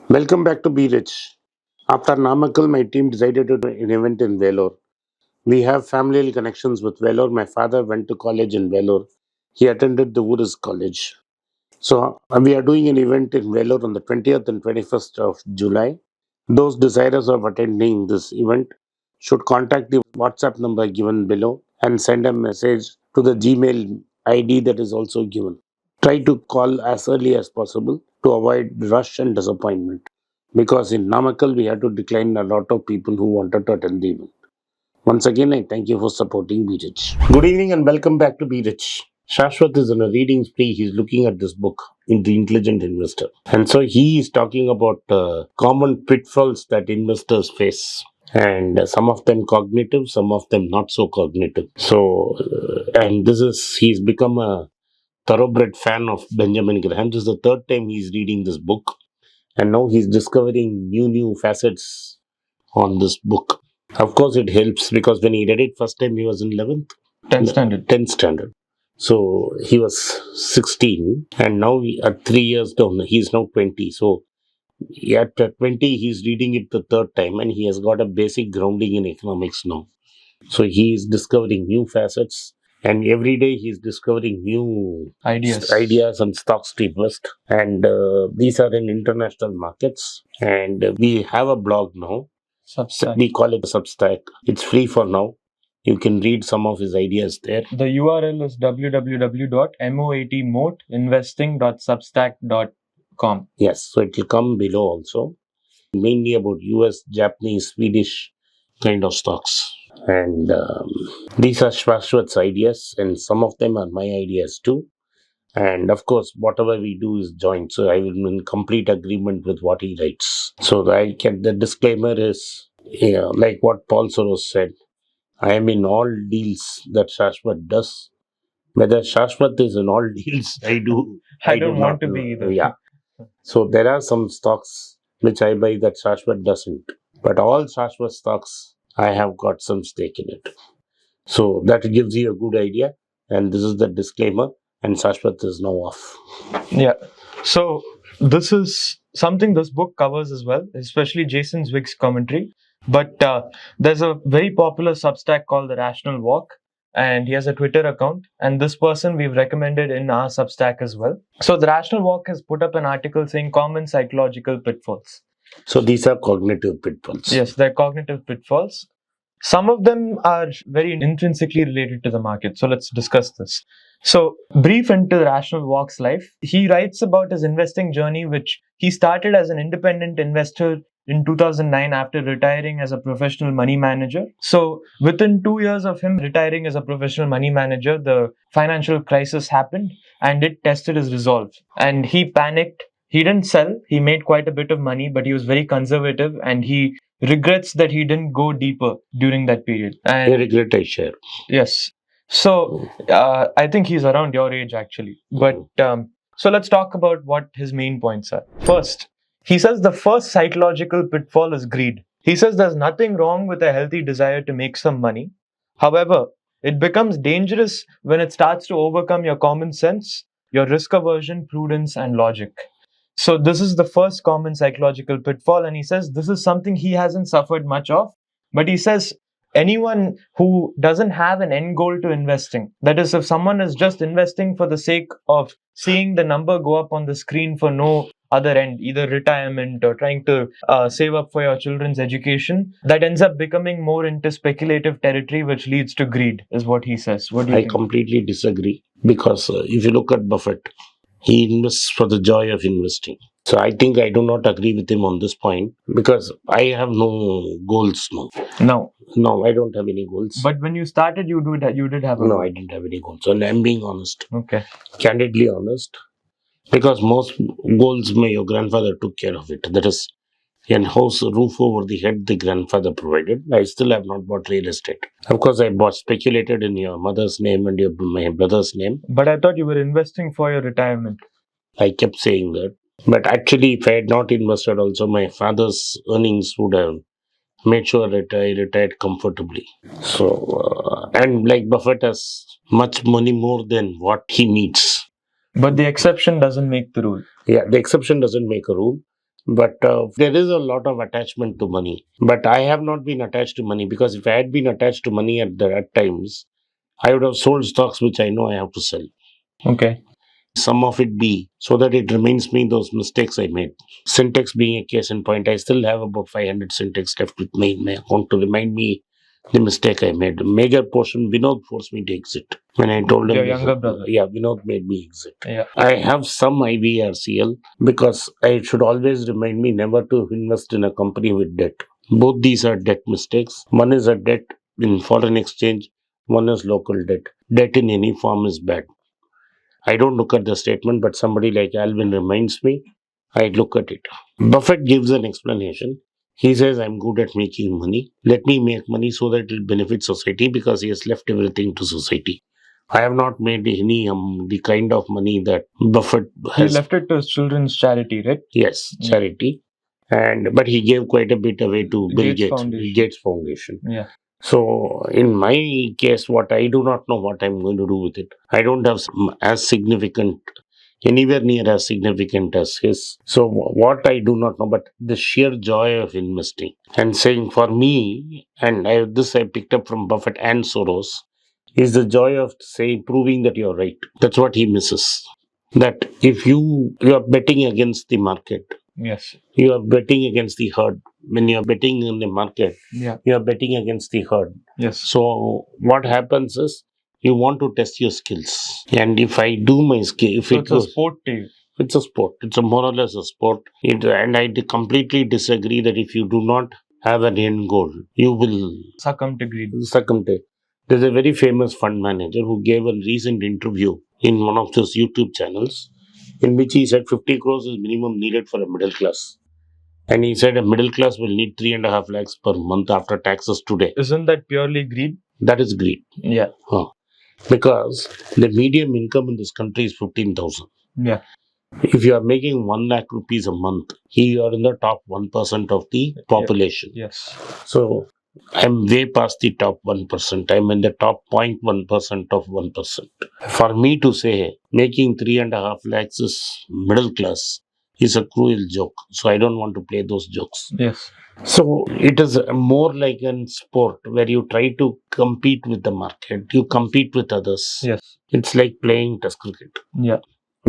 Welcome back to Be Rich. After Namakkal, my team decided to do an event in Vellore. We have familial connections with Vellore. My father went to college in Vellore. He attended the Wooders College. So we are doing an event in Vellore on the 20th and 21st of July. Those desirous of attending this event should contact the WhatsApp number given below and send a message to the Gmail ID that is also given. Try to call as early as possible to avoid rush and disappointment. Because in Namakkal, we had to decline a lot of people who wanted to attend the event. Once again, I thank you for supporting Be Rich. Good evening and welcome back to Be Rich. Sashwath is on a reading spree. He's looking at this book in The Intelligent Investor. And so he is talking about common pitfalls that investors face. And some of them cognitive, some of them not so cognitive. So, he's become a thoroughbred fan of Benjamin Graham. This is the third time he's reading this book. And now he's discovering new facets on this book. Of course, it helps because when he read it first time, he was in 11th. 10th standard. 10th standard. So he was 16, and now at 3 years down, he's now 20. So at 20, he's reading it the third time, and he has got a basic grounding in economics now. So he is discovering new facets, and every day he's discovering new ideas and stocks to invest. And these are in international markets. And we have a blog now. Substack. We call it Substack. It's free for now. You can read some of his ideas there. The URL is www.moatmoatinvesting.substack.com. Yes, so it will come below also. Mainly about US, Japanese, Swedish kind of stocks. And these are Sashwath's ideas, and some of them are my ideas too. And of course, whatever we do is joint. So I will be in complete agreement with what he writes. So the disclaimer is, like what Paul Soros said, I am in all deals that Sashwath does. Whether Sashwath is in all deals, I do. I don't want to be either. Yeah. So there are some stocks which I buy that Sashwath doesn't. But all Sashwath stocks, I have got some stake in it. So that gives you a good idea. And this is the disclaimer. And Sashwath is now off. Yeah. So this is something this book covers as well, especially Jason Zwick's commentary. But there's a very popular Substack called The Rational Walk, and he has a Twitter account. And this person we've recommended in our Substack as well. So The Rational Walk has put up an article saying common psychological pitfalls. So these are cognitive pitfalls. Yes, they're cognitive pitfalls. Some of them are very intrinsically related to the market. So let's discuss this. So, brief into Rational Walk's life, he writes about his investing journey, which he started as an independent investor in 2009 after retiring as a professional money manager. So, within 2 years of him retiring as a professional money manager, the financial crisis happened and it tested his resolve. And he panicked. He didn't sell. He made quite a bit of money, but he was very conservative and he regrets that he didn't go deeper during that period. And I regret I share. Yes. So, I think he's around your age actually. But so let's talk about what his main points are. First, he says the first psychological pitfall is greed. He says there's nothing wrong with a healthy desire to make some money. However, it becomes dangerous when it starts to overcome your common sense, your risk aversion, prudence, and logic. So this is the first common psychological pitfall, and he says this is something he hasn't suffered much of. But he says anyone who doesn't have an end goal to investing, that is, if someone is just investing for the sake of seeing the number go up on the screen for no other end, either retirement or trying to save up for your children's education, that ends up becoming more into speculative territory, which leads to greed, is what he says. What do you think? I completely disagree because if you look at Buffett, he invests for the joy of investing. So I think I do not agree with him on this point because I have no goals now. No, I don't have any goals. But when you started, you did have a No, goal. I didn't have any goals. And I'm being honest. Okay. Candidly honest. Because most goals, your grandfather took care of it. That is, a house, a roof over the head, the grandfather provided. I still have not bought real estate. Of course, I speculated in your mother's name and my brother's name. But I thought you were investing for your retirement. I kept saying that. But actually, if I had not invested also, my father's earnings would have made sure that I retired comfortably. So, and like Buffett has much money more than what he needs. But the exception doesn't make the rule. Yeah, the exception doesn't make a rule. But there is a lot of attachment to money. But I have not been attached to money, because if I had been attached to money at times, I would have sold stocks which I know I have to sell. Okay. Some of it be so that it reminds me those mistakes I made. Syntax being a case in point, I still have about 500 syntax left with me in my account to remind me the mistake I made. A major portion, Vinod forced me to exit. When I told him, Your younger brother. Yeah, Vinod made me exit. Yeah. I have some IVRCL because I should always remind me never to invest in a company with debt. Both these are debt mistakes. One is a debt in foreign exchange, one is local debt. Debt in any form is bad. I don't look at the statement, but somebody like Alvin reminds me, I look at it. Buffett gives an explanation. He says, I'm good at making money. Let me make money so that it will benefit society, because he has left everything to society. I have not made any the kind of money that Buffett has. He left it to his children's charity, right? Yes, charity. But he gave quite a bit away to Bill Gates Foundation. Yeah. So, in my case, what I do not know what I'm going to do with it. I don't have as significant, anywhere near as significant as his. So, what I do not know, but the sheer joy of investing and saying for me, and this I picked up from Buffett and Soros, is the joy of proving that you're right. That's what he misses. That if you are betting against the market, yes, you are betting against the herd. When you are betting in the market, you are betting against the herd. Yes. So what happens is you want to test your skills. And if I do my skill, if it's a sport to you. It's a sport. It's a more or less a sport. And I completely disagree that if you do not have an end goal, you will succumb to greed. There's a very famous fund manager who gave a recent interview in one of those YouTube channels, in which he said 50 crores is minimum needed for a middle class. And he said a middle class will need 3.5 lakhs per month after taxes today. Isn't that purely greed? That is greed. Yeah. Because the median income in this country is 15,000. Yeah. If you are making 1 lakh rupees a month, you are in the top 1% of the population. Yes. So I'm way past the top 1%. I'm in the top 0.1% of 1%. For me to say making 3.5 lakhs is middle class is a cruel joke. So I don't want to play those jokes. Yes. So it is more like a sport where you try to compete with the market. You compete with others. Yes. It's like playing test cricket. Yeah.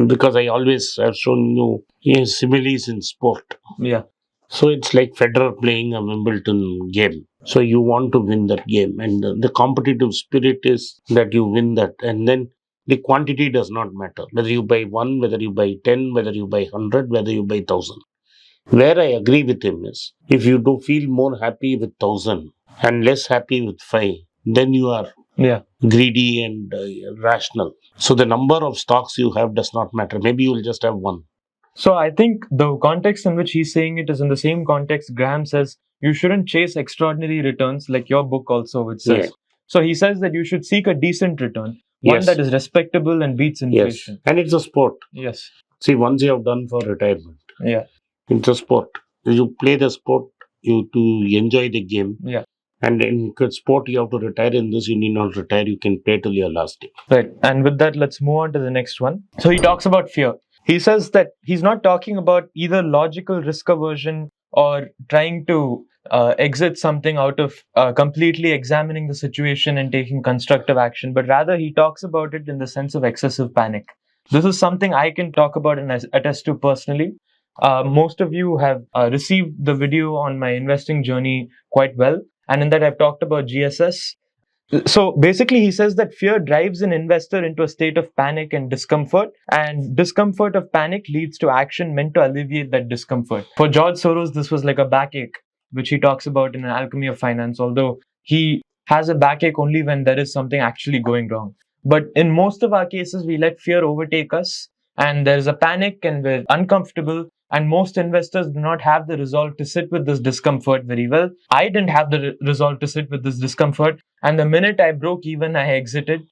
Because I always have shown you similes in sport. Yeah. So it's like Federer playing a Wimbledon game. So you want to win that game, and the competitive spirit is that you win that, and then the quantity does not matter. Whether you buy 1, whether you buy 10, whether you buy 100, whether you buy 1,000. Where I agree with him is, if you do feel more happy with 1,000 and less happy with 5, then you are greedy and rational. So the number of stocks you have does not matter. Maybe you will just have 1. So I think the context in which he's saying it is in the same context Graham says you shouldn't chase extraordinary returns, like your book also which says. Yeah. So he says that you should seek a decent return, one that is respectable and beats inflation. Yes. And it's a sport. Yes. See, once you have done for retirement, it's a sport. You play the sport, you to enjoy the game. Yeah. And in sport, you have to retire. In this, you need not retire. You can play till your last day. Right. And with that, let's move on to the next one. So he talks about fear. He says that he's not talking about either logical risk aversion or trying to exit something out of completely examining the situation and taking constructive action, but rather he talks about it in the sense of excessive panic. This is something I can talk about and attest to personally. Most of you have received the video on my investing journey quite well, and in that I've talked about GSS. So basically, he says that fear drives an investor into a state of panic and discomfort of panic leads to action meant to alleviate that discomfort. For George Soros, this was like a backache, which he talks about in an Alchemy of Finance, although he has a backache only when there is something actually going wrong. But in most of our cases, we let fear overtake us, and there's a panic and we're uncomfortable. And most investors do not have the resolve to sit with this discomfort very well. I didn't have the resolve to sit with this discomfort. And the minute I broke even, I exited.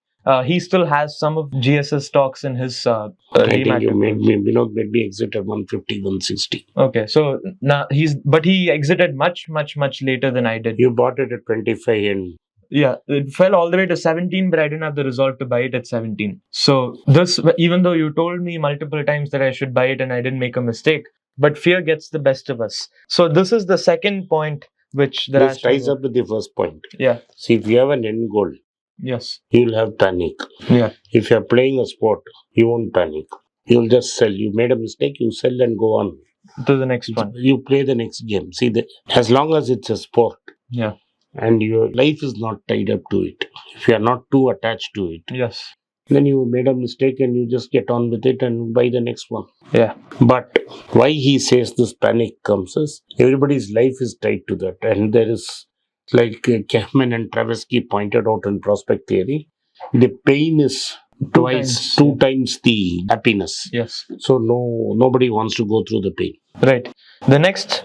He still has some of GSS stocks in his I think you made me exit at 150, 160. Okay, so now he exited much later than I did. You bought it at 25 and... Yeah, it fell all the way to 17, but I didn't have the resolve to buy it at 17. So this, even though you told me multiple times that I should buy it and I didn't make a mistake, but fear gets the best of us. So this is the second point which the This rational ties up with the first point. Yeah. See, if you have an end goal, Yes. you will have panic. Yeah. If you are playing a sport, you won't panic. You will just sell. You made a mistake, you sell and go on. To the next one. You play the next game. See, as long as it's a sport, Yeah. and your life is not tied up to it, if you are not too attached to it, Yes. then you made a mistake and you just get on with it and buy the next one. Yeah. But why he says this panic comes is everybody's life is tied to that, and there is, like Kahneman and Tversky pointed out in prospect theory, the pain is two times the happiness. Yes. So nobody wants to go through the pain. Right. The next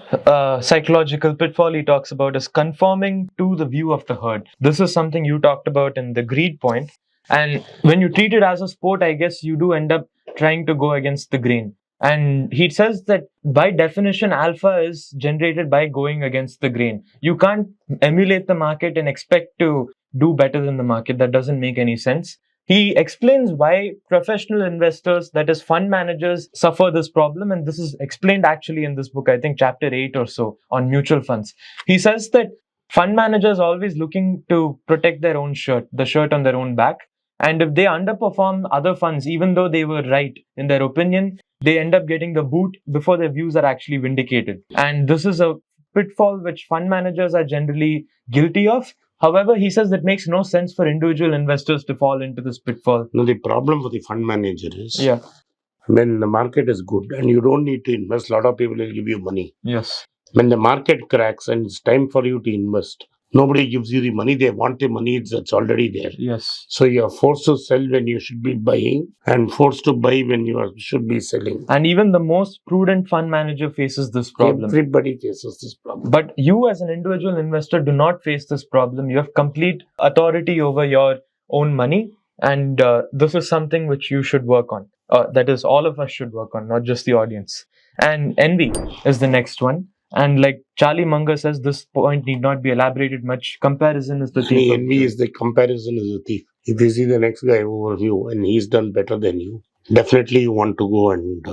psychological pitfall he talks about is conforming to the view of the herd. This is something you talked about in the greed point. And when you treat it as a sport, I guess you do end up trying to go against the grain. And he says that by definition, alpha is generated by going against the grain. You can't emulate the market and expect to do better than the market. That doesn't make any sense. He explains why professional investors, that is fund managers, suffer this problem. And this is explained actually in this book, I think chapter 8 or so on mutual funds. He says that fund managers are always looking to protect their own shirt, the shirt on their own back. And if they underperform other funds, even though they were right in their opinion, they end up getting the boot before their views are actually vindicated. And this is a pitfall which fund managers are generally guilty of. However, he says that makes no sense for individual investors to fall into this pitfall. No, the problem for the fund manager is Yeah. when the market is good and you don't need to invest, a lot of people will give you money. Yes. When the market cracks and it's time for you to invest, nobody gives you the money. They want the money that's already there. Yes. So you are forced to sell when you should be buying and forced to buy when you should be selling. And even the most prudent fund manager faces this problem. Everybody faces this problem. But you as an individual investor do not face this problem. You have complete authority over your own money. And this is something which you should work on. That is, all of us should work on, not just the audience. And envy is the next one. And like Charlie Munger says, this point need not be elaborated much. Comparison is the thief. Envy is the comparison is the thief. If you see the next guy over you and he's done better than you, definitely you want to go and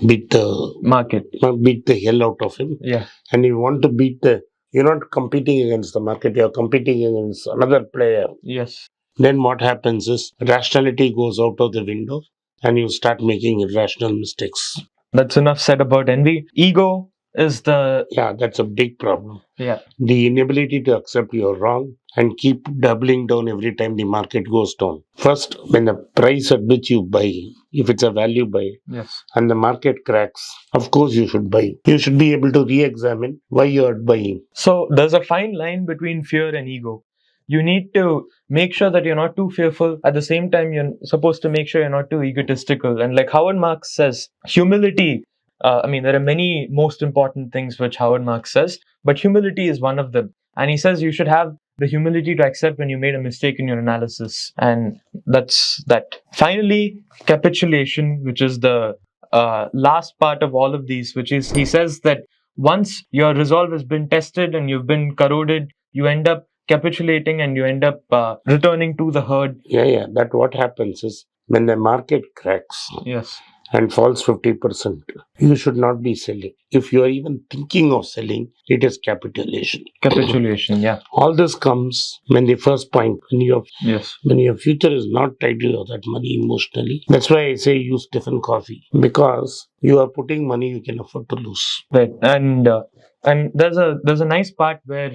beat the market, beat the hell out of him. Yeah. And you want to you're not competing against the market, you're competing against another player. Yes. Then what happens is rationality goes out of the window and you start making irrational mistakes. That's enough said about envy. Ego is that's a big problem. Yeah. The inability to accept you're wrong and keep doubling down every time the market goes down. First, when the price at which you buy, if it's a value buy, yes, and the market cracks, of course you should buy. You should be able to re-examine why you're buying. So there's a fine line between fear and ego. You need to make sure that you're not too fearful. At the same time, you're supposed to make sure you're not too egotistical. And like Howard Marks says, humility, there are many most important things which Howard Marks says, but humility is one of them. And he says you should have the humility to accept when you made a mistake in your analysis. And that's that. Finally, capitulation, which is the last part of all of these, which is he says that once your resolve has been tested and you've been corroded, you end up capitulating and you end up returning to the herd. Yeah. That what happens is when the market cracks. Yes. And falls 50%, you should not be selling. If you are even thinking of selling, it is capitulation. Capitulation, yeah. All this comes when the first point, when your future is not tied to that money emotionally. That's why I say use Stephen Coffee, because you are putting money you can afford to lose. Right, and there's a nice part where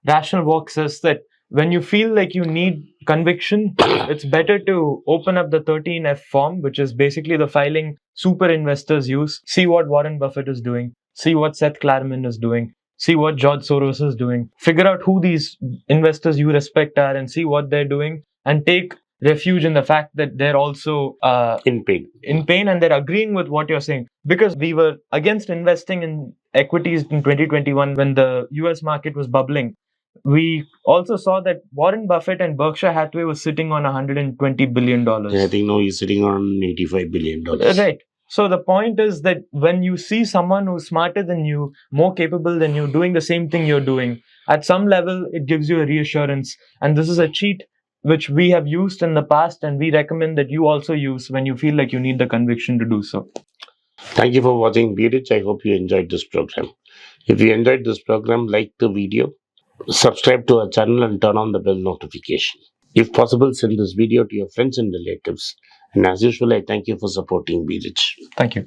Rational Walk says that when you feel like you need conviction, it's better to open up the 13F form, which is basically the filing super investors use. See what Warren Buffett is doing. See what Seth Klarman is doing. See what George Soros is doing. Figure out who these investors you respect are and see what they're doing, and take refuge in the fact that they're also in pain and they're agreeing with what you're saying. Because we were against investing in equities in 2021 when the US market was bubbling. We also saw that Warren Buffett and Berkshire Hathaway was sitting on $120 billion. Yeah, I think now he's sitting on $85 billion. Right. So the point is that when you see someone who's smarter than you, more capable than you, doing the same thing you're doing, at some level, it gives you a reassurance. And this is a cheat which we have used in the past, and we recommend that you also use when you feel like you need the conviction to do so. Thank you for watching Be Rich. I hope you enjoyed this program. If you enjoyed this program, like the video, subscribe to our channel and turn on the bell notification. If possible, send this video to your friends and relatives. And as usual, I thank you for supporting Be Rich. Thank you.